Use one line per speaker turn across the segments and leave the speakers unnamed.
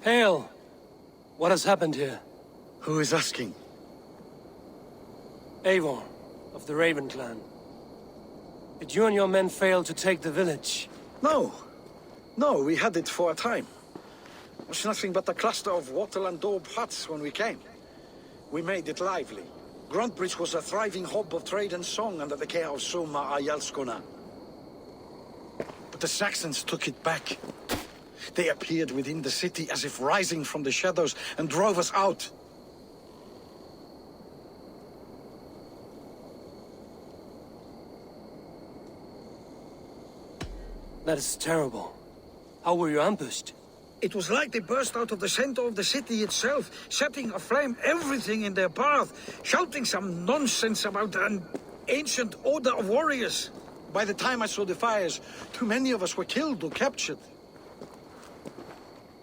Hail! What has happened here?
Who is asking?
Eivor, of the Raven clan. Did you and your men fail to take the village?
No. No, we had it for a time. It was nothing but a cluster of wattle and daub huts when we came. We made it lively. Gruntbridge was a thriving hub of trade and song under the care of Soma Ayalskona. But the Saxons took it back. They appeared within the city as if rising from the shadows and drove us out.
That is terrible. How were you ambushed?
It was like they burst out of the center of the city itself, setting aflame everything in their path, shouting some nonsense about an ancient order of warriors. By the time I saw the fires, too many of us were killed or captured.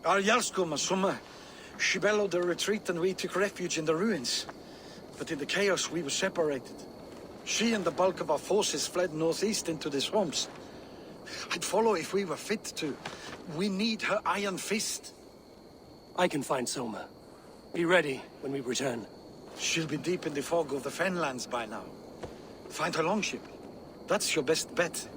Our Jarlskoma, Summa, she bellowed a retreat and we took refuge in the ruins. But in the chaos we were separated. She and the bulk of our forces fled northeast into the swamps. I'd follow if we were fit to. We need her iron fist.
I can find Soma. Be ready when we return.
She'll be deep in the fog of the Fenlands by now. Find her longship. That's your best bet.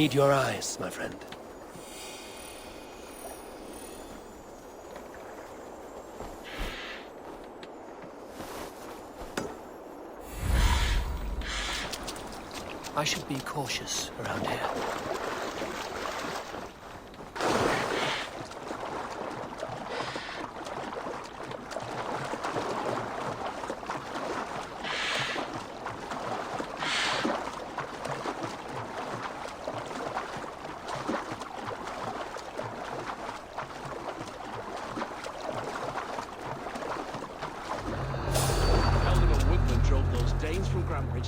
need your eyes, my friend. I should be cautious around here.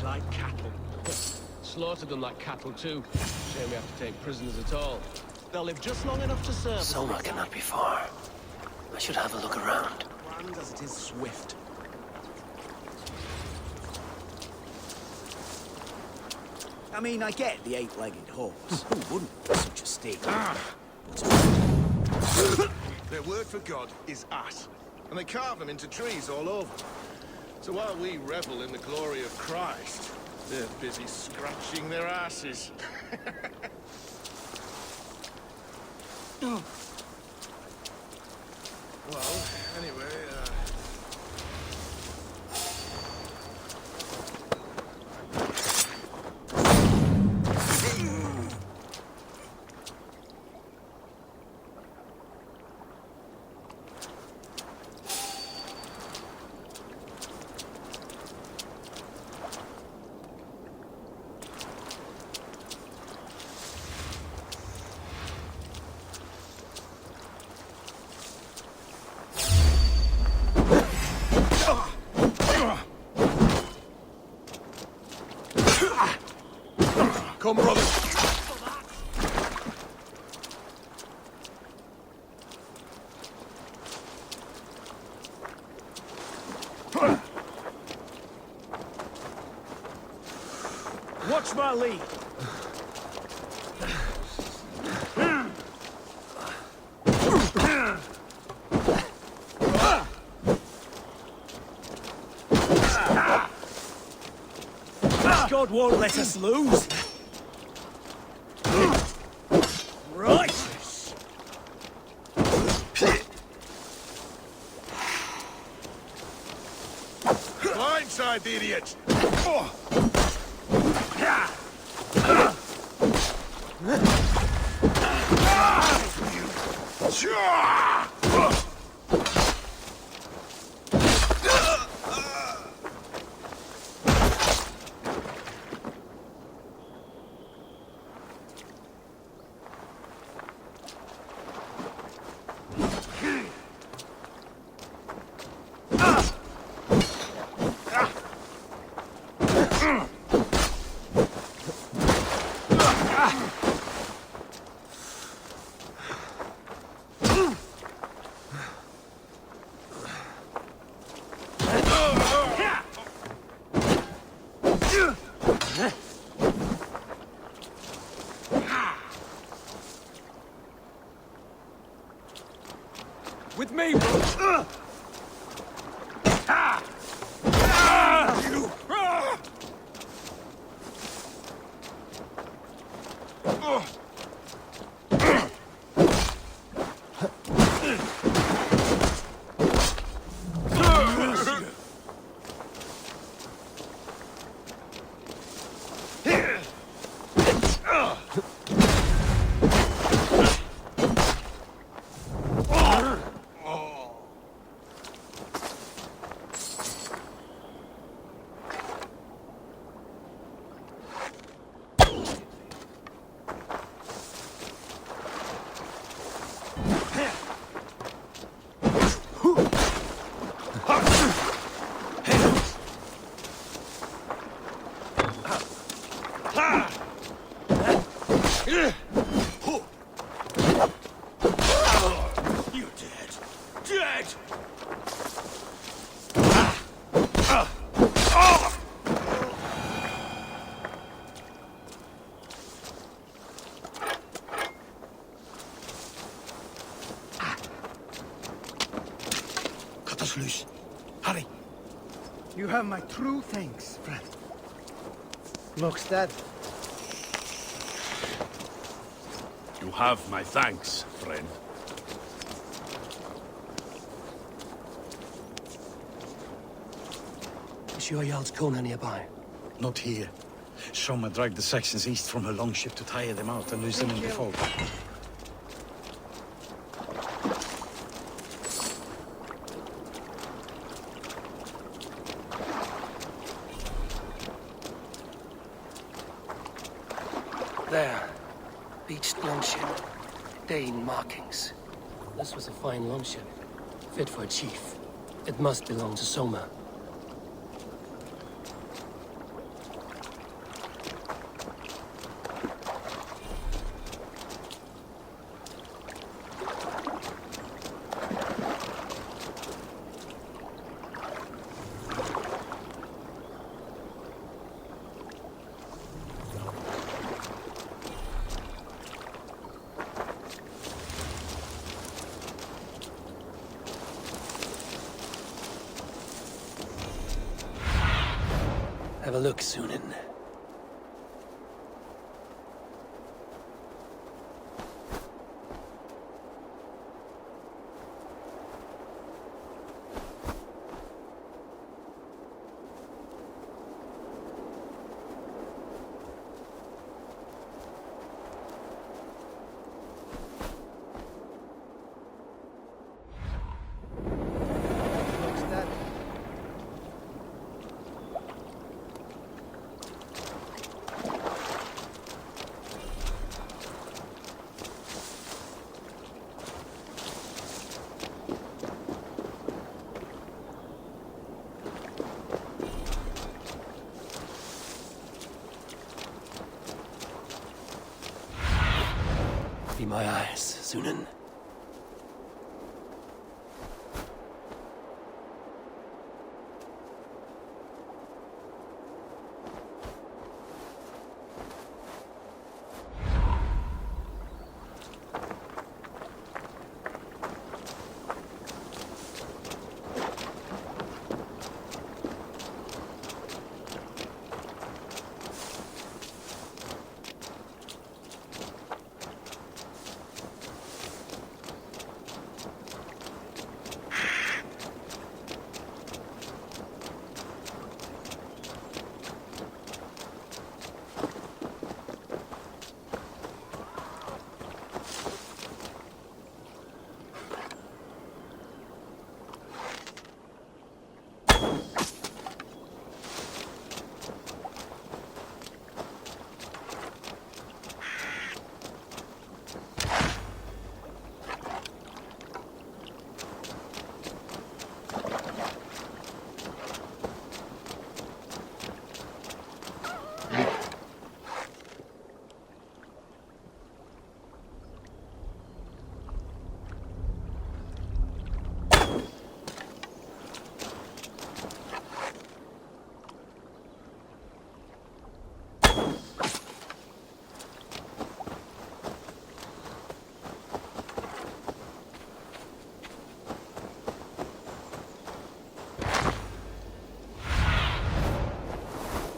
Like cattle. Slaughtered them like cattle too. Shame we have to take prisoners at all. They'll live just long enough to serve.
Soma cannot be far. I should have a look around.
Grand as it is swift.
I mean, I get the eight-legged horse. Who wouldn't want such a steed?
Their word for God is ass, and they carve them into trees all over. So while we revel in the glory of Christ, they're busy scratching their asses. Well, anyway, come, brother.
Watch my lead. God won't let us lose. Right.
Blindside the idiot.
With me, bro!
Loose. Hurry.
You have my true thanks, friend.
Looks dead.
have my thanks, friend.
Is your Jarl's Kona nearby?
Not here. Soma dragged the Saxons east from her longship to tire them out and lose them in the fog.
There. Beached longship. Dane markings. This was a fine longship. Fit for a chief. It must belong to Soma. Have a look, Sunan. Be my eyes, Sunan.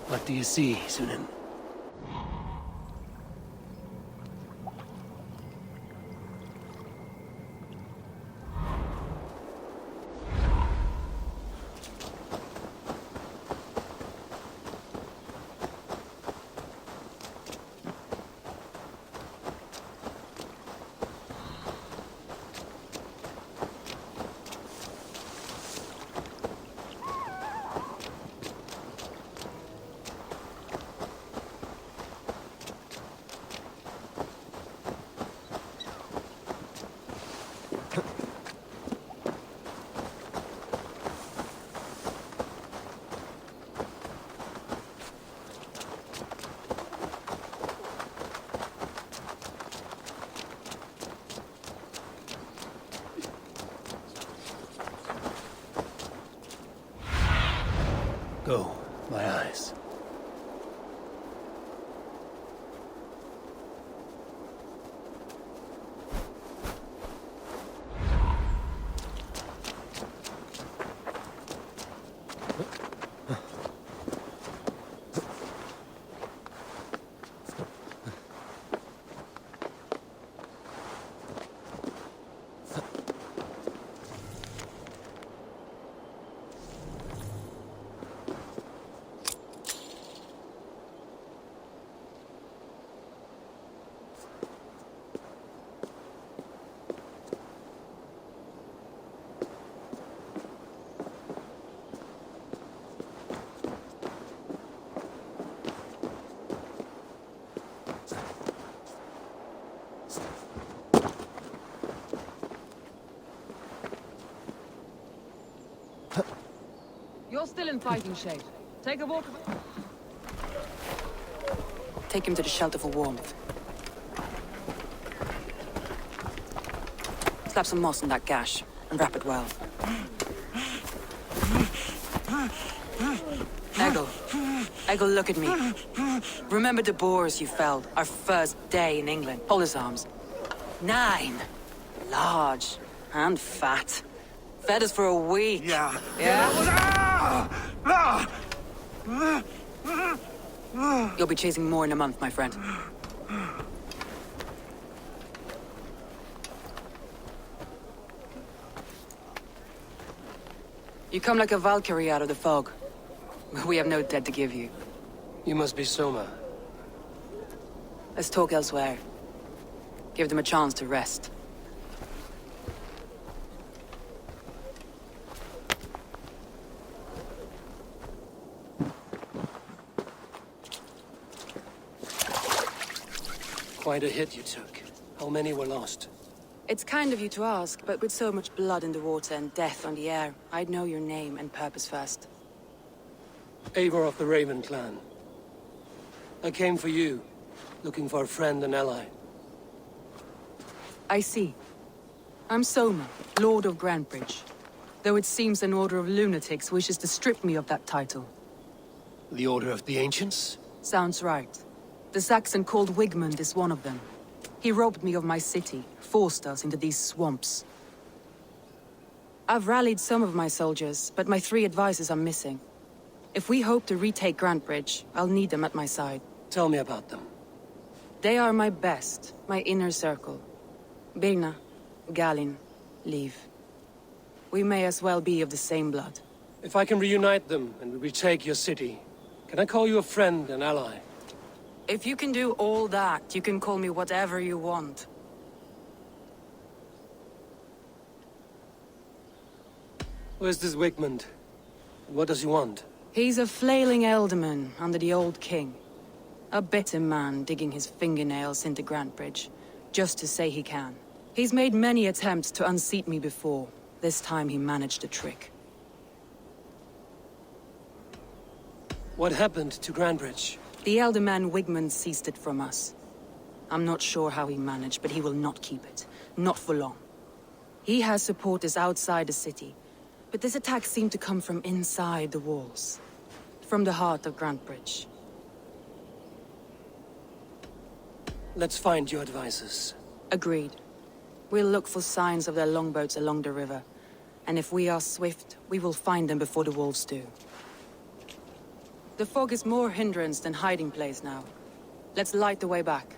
What do you see, Sunan? Go, my eyes.
You're still in fighting shape. Take a walk.
Take him to the shelter for warmth. Slap some moss in that gash, and wrap it well. Eggle, look at me. Remember the boars you felled, our first day in England? Hold his arms. 9. Large and fat. Fed us for a week.
Yeah.
Yeah? You'll be chasing more in a month, my friend. You come like a Valkyrie out of the fog. We have no dead to give you.
You must be Soma.
Let's talk elsewhere. Give them a chance to rest.
Quite a hit you took. How many were lost?
It's kind of you to ask, but with so much blood in the water and death on the air, I'd know your name and purpose first.
Eivor of the Raven clan. I came for you, looking for a friend and ally.
I see. I'm Soma, Lord of Grantebridge. Though it seems an order of lunatics wishes to strip me of that title.
The Order of the Ancients?
Sounds right. The Saxon called Wigmund is one of them. He robbed me of my city, forced us into these swamps. I've rallied some of my soldiers, but my 3 advisors are missing. If we hope to retake Grantebridge, I'll need them at my side.
Tell me about them.
They are my best, my inner circle. Birna, Galin, Liv. We may as well be of the same blood.
If I can reunite them and retake your city, can I call you a friend and ally?
If you can do all that, you can call me whatever you want.
Where's this Wigmund? What does he want?
He's a flailing elderman under the old king. A bitter man digging his fingernails into Grantebridge, just to say he can. He's made many attempts to unseat me before. This time he managed the trick.
What happened to Grantebridge?
The elder man Wigmund seized it from us. I'm not sure how he managed, but he will not keep it. Not for long. He has supporters outside the city, but this attack seemed to come from inside the walls. From the heart of Grantebridge.
Let's find your advisors.
Agreed. We'll look for signs of their longboats along the river. And if we are swift, we will find them before the wolves do. The fog is more hindrance than hiding place now. Let's light the way back.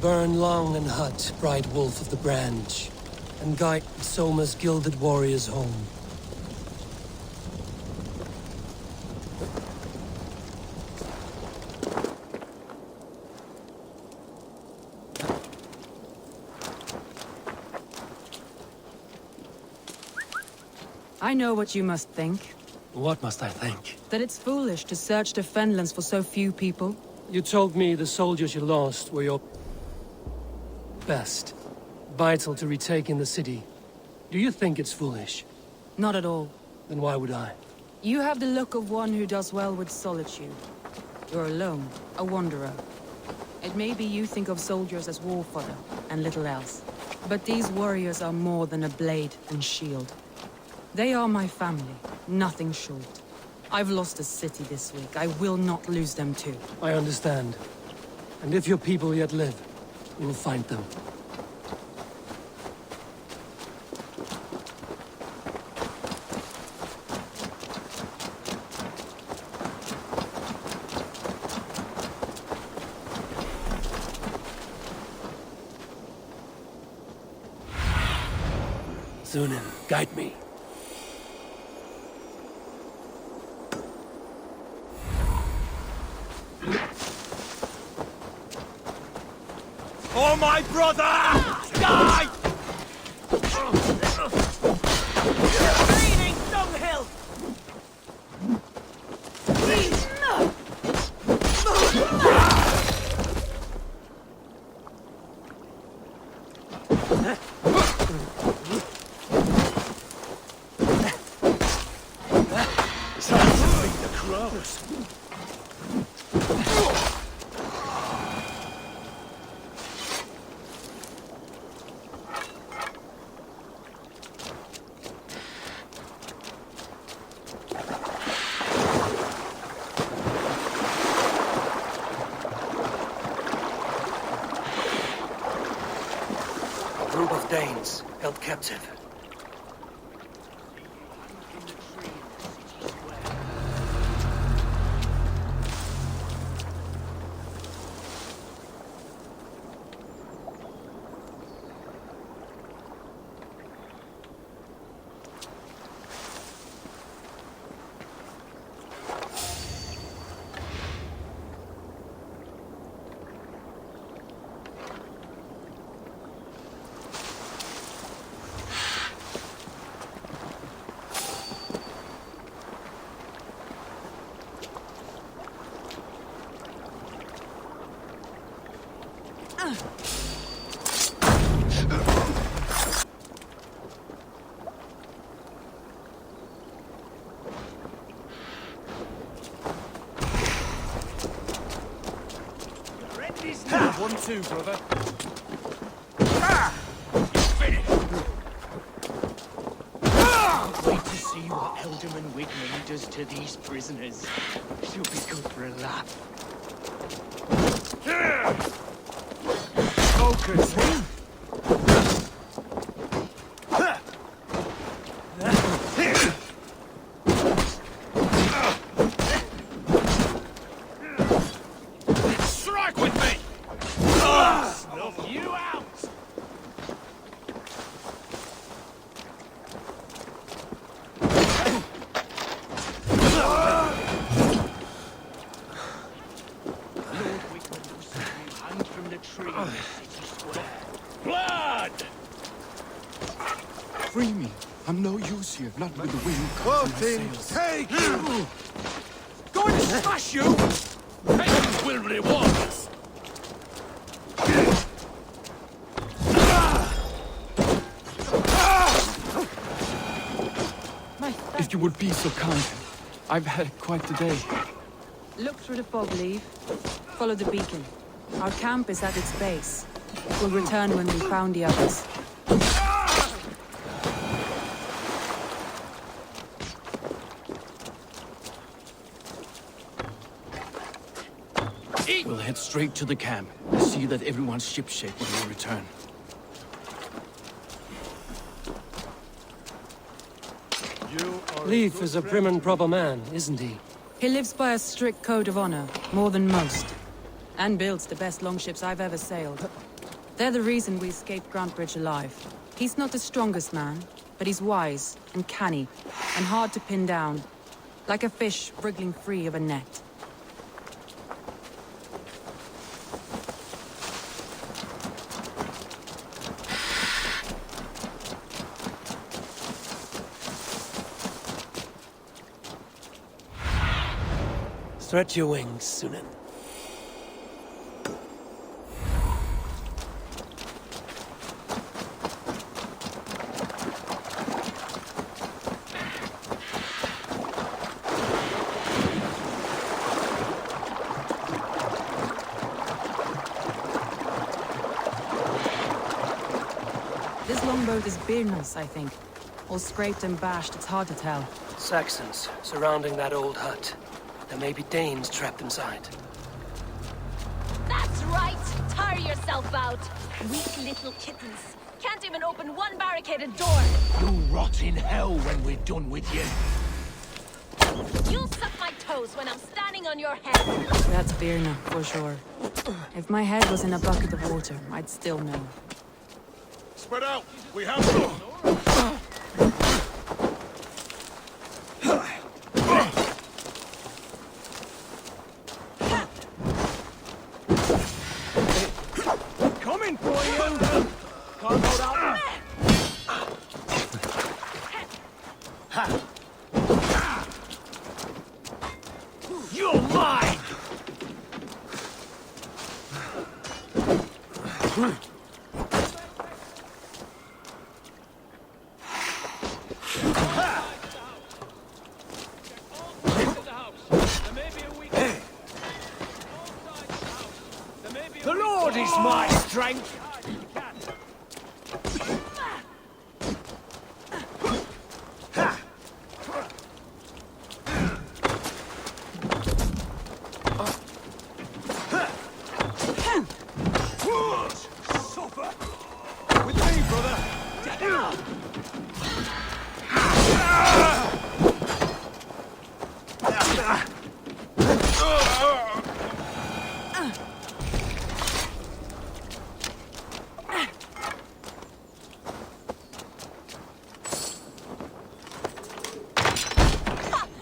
Burn long and hut, bright wolf of the branch, and guide Soma's gilded warriors home.
I know what you must think.
What must I think?
That it's foolish to search the Fenlands for so few people.
You told me the soldiers you lost were your best. Vital to retaking the city. Do you think it's foolish?
Not at all.
Then why would I?
You have the look of one who does well with solitude. You're alone, a wanderer. It may be you think of soldiers as war fodder, and little else. But these warriors are more than a blade and shield. They are my family, nothing short. I've lost a city this week. I will not lose them too.
I understand. And if your people yet live, we will find them. Sunan, guide me.
For my brother! Die! Bleeding dunghill!
Time to feed the crows.
A group of Danes held captive.
One, two, brother.
Wait to see what Alderman Wigman does to these prisoners. She'll be good for a laugh.
Focus.
Strike with me!
Snuff you out! Lord Wigman will see you hanged from the tree in the city square.
Blood!
Free me. I'm no use here, not with the wind.
Quoting, take you!
Going to smash you!
Pagans will reward us!
If you would be so kind. I've had quite the day.
Look through the fog, Leave. Follow the beacon. Our camp is at its base. We'll return when we found the others.
We'll head straight to the camp and see that everyone's shipshape when we return.
You are
Leif is a prim and proper man, isn't he?
He lives by a strict code of honor, more than most. And builds the best longships I've ever sailed. They're the reason we escaped Grantbridge alive. He's not the strongest man, but he's wise and canny, and hard to pin down. Like a fish wriggling free of a net.
Stretch your wings, Sunan.
This longboat is Birna's, I think. All scraped and bashed, it's hard to tell.
Saxons surrounding that old hut. There may be Danes trapped inside.
That's right! Tire yourself out! Weak little kittens. Can't even open one barricaded door!
You'll rot in hell when we're done with you.
You'll suck my toes when I'm standing on your head!
That's Birna, for sure. If my head was in a bucket of water, I'd still know.
Spread out! We have them!
You're mine! The Lord is my strength!
With me, brother!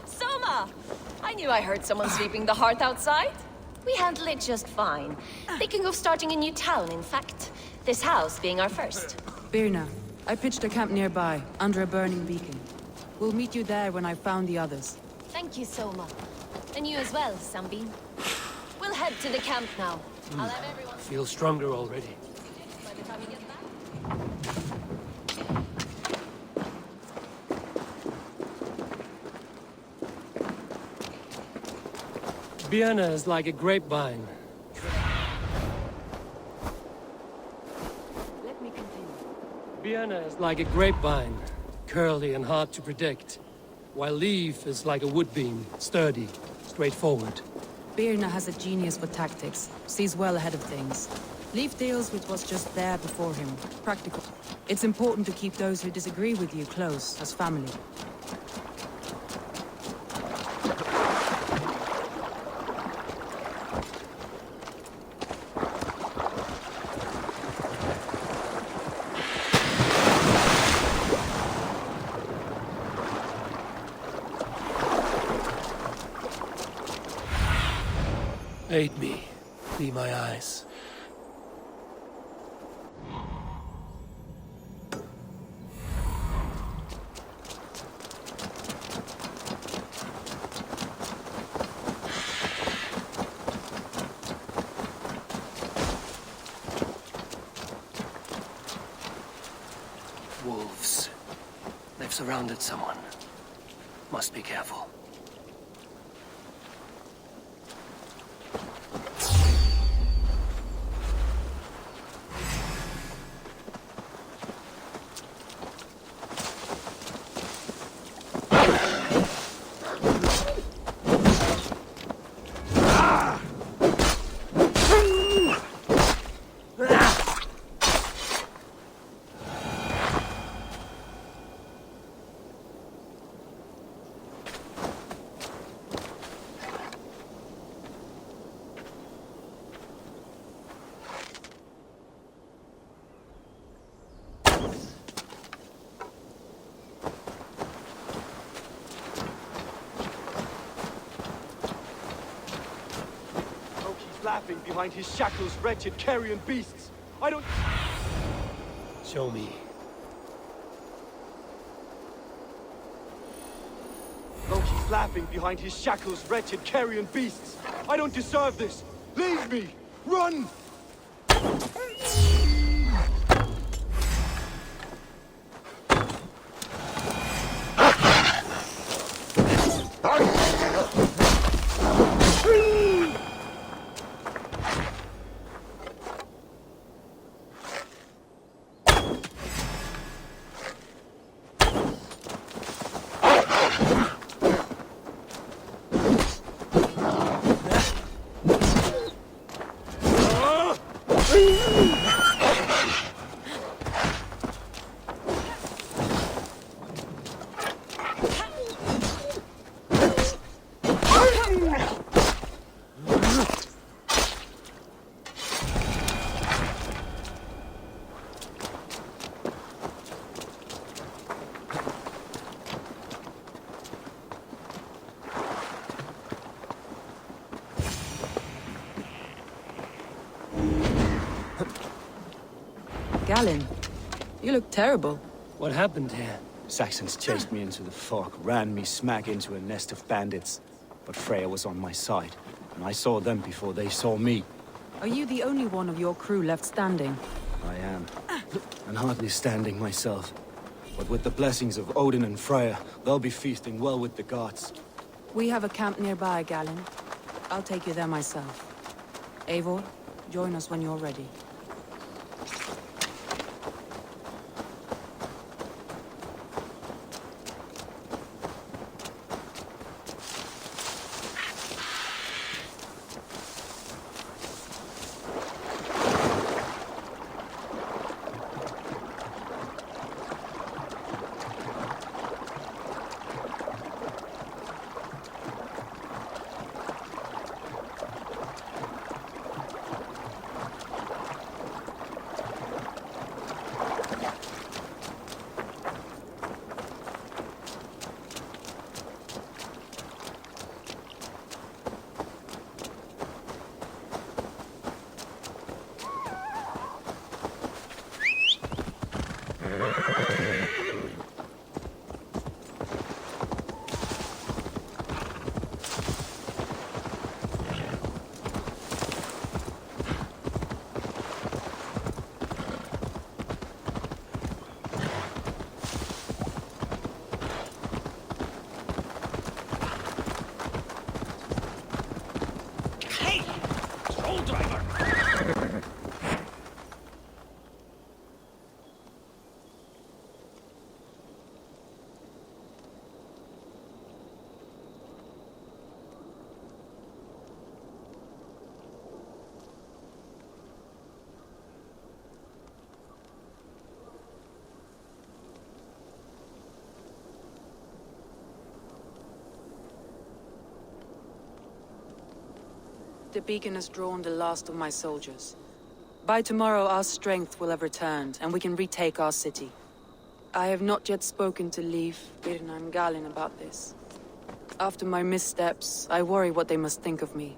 Soma! I knew I heard someone sweeping the hearth outside. We handle it just fine. Thinking of starting a new town, in fact. This house being our first.
Birna, I pitched a camp nearby, under a burning beacon. We'll meet you there when I've found the others.
Thank you, Soma. And you as well, Sunbeam. We'll head to the camp now. I'll have everyone...
Feel stronger already.
By the time we get back.
Vienna is like a grapevine.
Let me continue.
Vienna is like a grapevine, curly and hard to predict. While Leaf is like a woodbeam, sturdy, straightforward.
Birna has a genius for tactics, sees well ahead of things. Leaf deals with what's just there before him, practical. It's important to keep those who disagree with you close, as family.
Aid me. Be my eyes. Wolves. They've surrounded someone. Must be careful.
Laughing behind his shackles, wretched carrion beasts. I don't...
Show me.
Loki's laughing behind his shackles, wretched carrion beasts. I don't deserve this. Leave me! Run!
Galen, you look terrible.
What happened here?
Saxons chased me into the fog, ran me smack into a nest of bandits. But Freya was on my side, and I saw them before they saw me.
Are you the only one of your crew left standing?
I am. And hardly standing myself. But with the blessings of Odin and Freya, they'll be feasting well with the gods.
We have a camp nearby, Galen. I'll take you there myself. Eivor, join us when you're ready. The beacon has drawn the last of my soldiers. By tomorrow, our strength will have returned, and we can retake our city. I have not yet spoken to Leif, Birna, and Galen about this. After my missteps, I worry what they must think of me.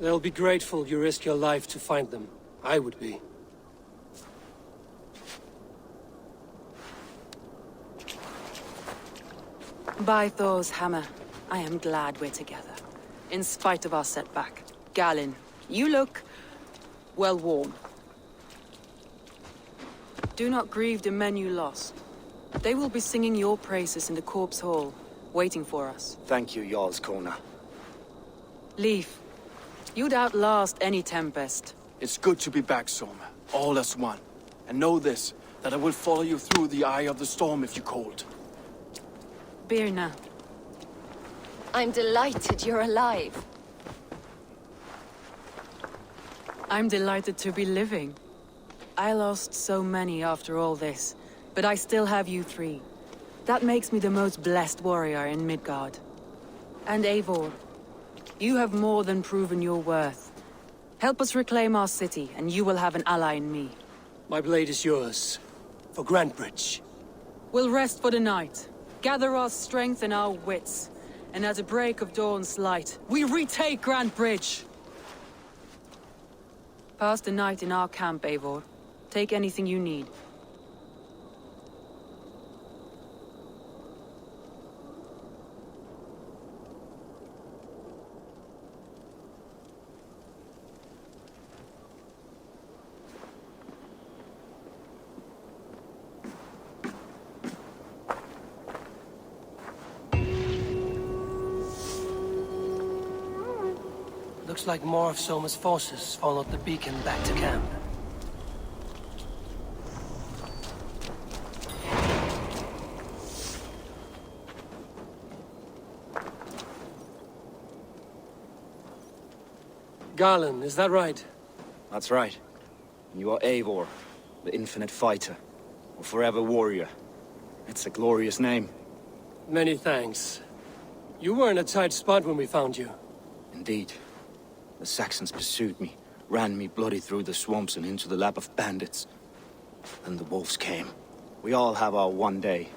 They'll be grateful you risked your life to find them. I would be.
By Thor's hammer, I am glad we're together. In spite of our setback. Galen, you look... well worn. Do not grieve the men you lost. They will be singing your praises in the Corpse Hall, waiting for us.
Thank you, Jarl's Kona.
Leif, you'd outlast any tempest.
It's good to be back, Soma. All as one. And know this, that I will follow you through the eye of the storm if you called.
Birna.
I'm delighted you're alive.
I'm delighted to be living. I lost so many after all this, but I still have you three. That makes me the most blessed warrior in Midgard. And Eivor, you have more than proven your worth. Help us reclaim our city, and you will have an ally in me.
My blade is yours. For Grantebridge.
We'll rest for the night, gather our strength and our wits, and at the break of dawn's light, we retake Grantebridge! Pass the night in our camp, Eivor. Take anything you need.
Looks like more of Soma's forces followed the beacon back to camp. Galen, is that right?
That's right. You are Eivor, the infinite fighter, or forever warrior. It's a glorious name.
Many thanks. You were in a tight spot when we found you.
Indeed. The Saxons pursued me, ran me bloody through the swamps and into the lap of bandits. Then the wolves came. We all have our one day.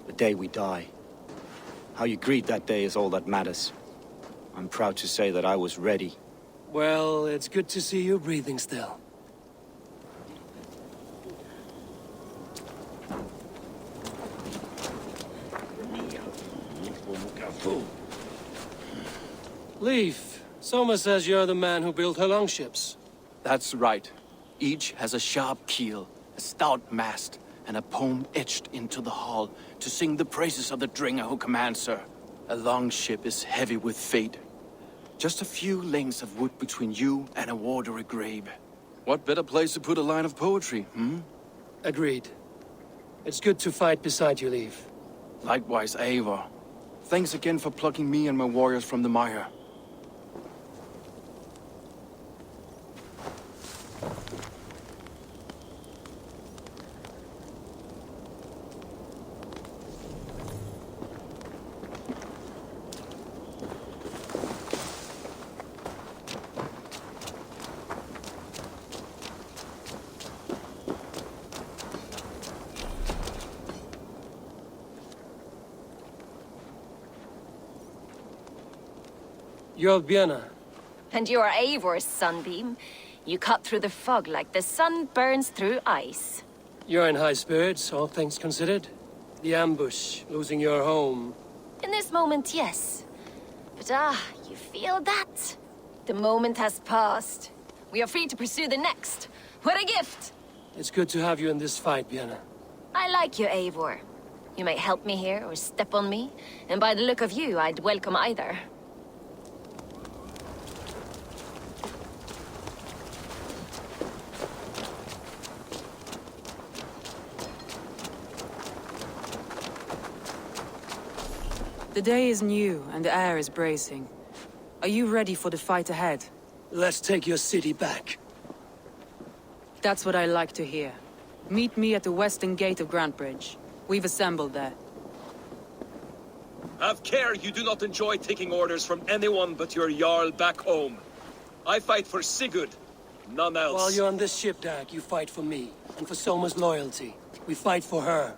The day we die. How you greet that day is all that matters. I'm proud to say that I was ready.
Well, it's good to see you breathing still. Leaf, Soma says you're the man who built her longships.
That's right. Each has a sharp keel, a stout mast, and a poem etched into the hull to sing the praises of the dringer who commands her. A longship is heavy with fate. Just a few lengths of wood between you and a watery grave. What better place to put a line of poetry, hmm?
Agreed. It's good to fight beside you, Leaf.
Likewise, Eivor. Thanks again for plucking me and my warriors from the mire.
You're Björna.
And you're Eivor's sunbeam. You cut through the fog like the sun burns through ice.
You're in high spirits, all things considered. The ambush, losing your home.
In this moment, yes. But you feel that? The moment has passed. We are free to pursue the next. What a gift!
It's good to have you in this fight, Björna.
I like you, Eivor. You may help me here or step on me, and by the look of you, I'd welcome either.
The day is new, and the air is bracing. Are you ready for the fight ahead?
Let's take your city back.
That's what I like to hear. Meet me at the western gate of Grantbridge. We've assembled there.
Have care you do not enjoy taking orders from anyone but your Jarl back home. I fight for Sigurd, none else.
While you're on this ship, Dag, you fight for me, and for Soma's loyalty. We fight for her.